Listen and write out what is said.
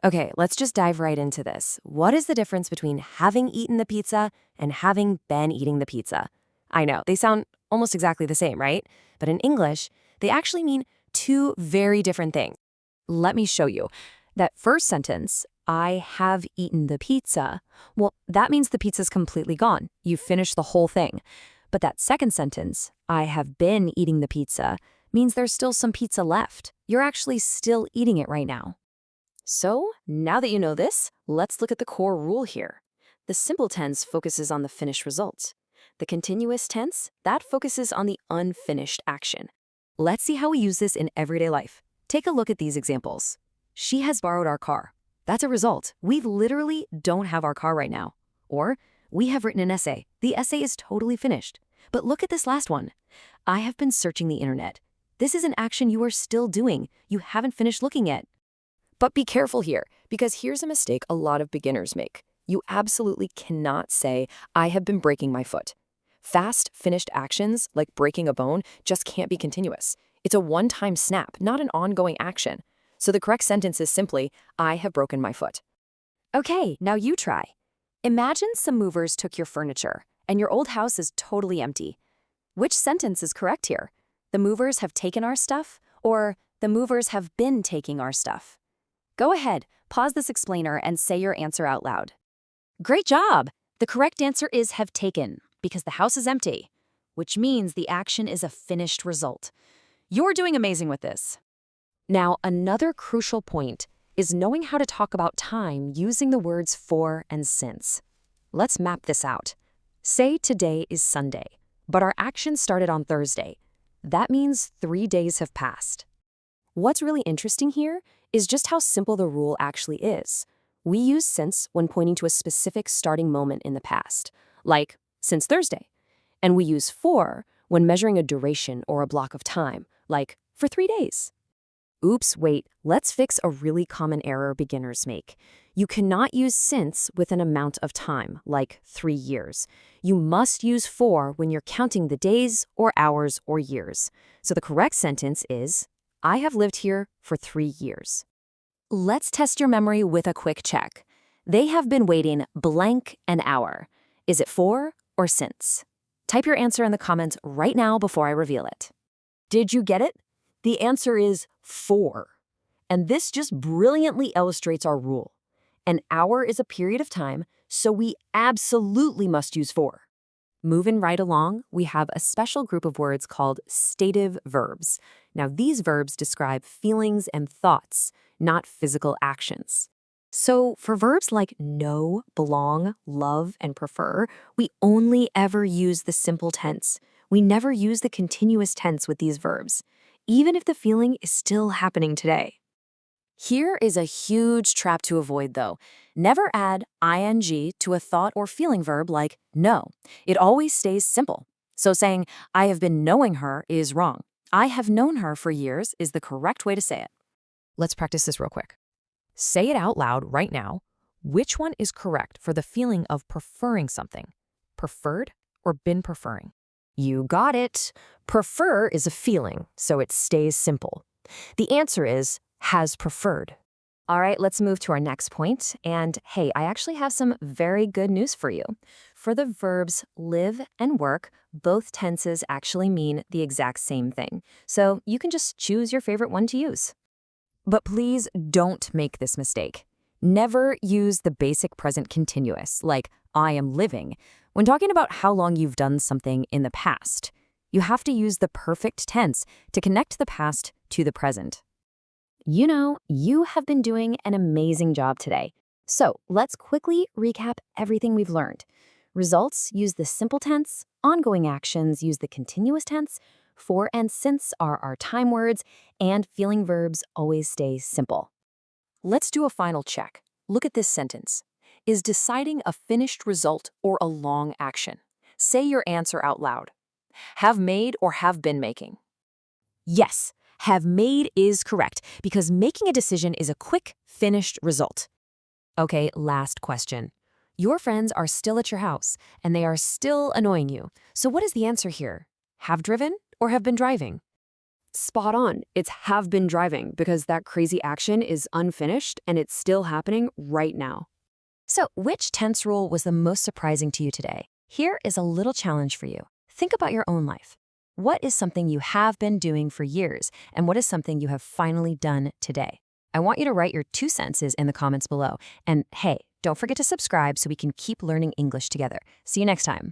Okay, let's just dive right into this. What is the difference between having eaten the pizza and having been eating the pizza? I know, they sound almost exactly the same, right? But in English, they actually mean two very different things. Let me show you. That first sentence, I have eaten the pizza, well, that means the pizza's completely gone. You finished the whole thing. But that second sentence, I have been eating the pizza, means there's still some pizza left. You're actually still eating it right now. So, now that you know this, let's look at the core rule here. The simple tense focuses on the finished result. The continuous tense, that focuses on the unfinished action. Let's see how we use this in everyday life. Take a look at these examples. She has borrowed our car. That's a result. We literally don't have our car right now. Or, we have written an essay. The essay is totally finished. But look at this last one. I have been searching the internet. This is an action you are still doing. You haven't finished looking yet. But be careful here, because here's a mistake a lot of beginners make. You absolutely cannot say, I have been breaking my foot. Fast, finished actions, like breaking a bone, just can't be continuous. It's a one-time snap, not an ongoing action. So the correct sentence is simply, I have broken my foot. Okay, now you try. Imagine some movers took your furniture, and your old house is totally empty. Which sentence is correct here? The movers have taken our stuff, or the movers have been taking our stuff? Go ahead, pause this explainer and say your answer out loud. Great job! The correct answer is have taken, because the house is empty, which means the action is a finished result. You're doing amazing with this. Now, another crucial point is knowing how to talk about time using the words for and since. Let's map this out. Say today is Sunday, but our action started on Thursday. That means 3 days have passed. What's really interesting here is just how simple the rule actually is. We use since when pointing to a specific starting moment in the past, like since Thursday. And we use for when measuring a duration or a block of time, like for 3 days. Oops, wait, let's fix a really common error beginners make. You cannot use since with an amount of time, like 3 years. You must use for when you're counting the days or hours or years. So the correct sentence is, I have lived here for 3 years. Let's test your memory with a quick check. They have been waiting blank an hour. Is it for or since? Type your answer in the comments right now before I reveal it. Did you get it? The answer is for. And this just brilliantly illustrates our rule. An hour is a period of time, so we absolutely must use for. Moving right along, we have a special group of words called stative verbs. Now, these verbs describe feelings and thoughts, not physical actions. So for verbs like know, belong, love, and prefer, we only ever use the simple tense. We never use the continuous tense with these verbs, even if the feeling is still happening today. Here is a huge trap to avoid, though. Never add ing to a thought or feeling verb like know. It always stays simple. So saying, I have been knowing her is wrong. I have known her for years is the correct way to say it. Let's practice this real quick. Say it out loud right now. Which one is correct for the feeling of preferring something? Preferred or been preferring? You got it. Prefer is a feeling, so it stays simple. The answer is has preferred. All right, let's move to our next point. And hey, I actually have some very good news for you. For the verbs live and work, both tenses actually mean the exact same thing. So you can just choose your favorite one to use. But please don't make this mistake. Never use the basic present continuous, like I am living, when talking about how long you've done something in the past. You have to use the perfect tense to connect the past to the present. You know, you have been doing an amazing job today. So let's quickly recap everything we've learned. Results use the simple tense, ongoing actions use the continuous tense, for and since are our time words, and feeling verbs always stay simple. Let's do a final check. Look at this sentence. Is deciding a finished result or a long action? Say your answer out loud. Have made or have been making? Yes, have made is correct because making a decision is a quick, finished result. Okay, last question. Your friends are still at your house and they are still annoying you. So what is the answer here? Have driven or have been driving? Spot on. It's have been driving because that crazy action is unfinished and it's still happening right now. So, which tense rule was the most surprising to you today? Here is a little challenge for you. Think about your own life. What is something you have been doing for years, and what is something you have finally done today? I want you to write your 2 sentences in the comments below. And hey, don't forget to subscribe so we can keep learning English together. See you next time.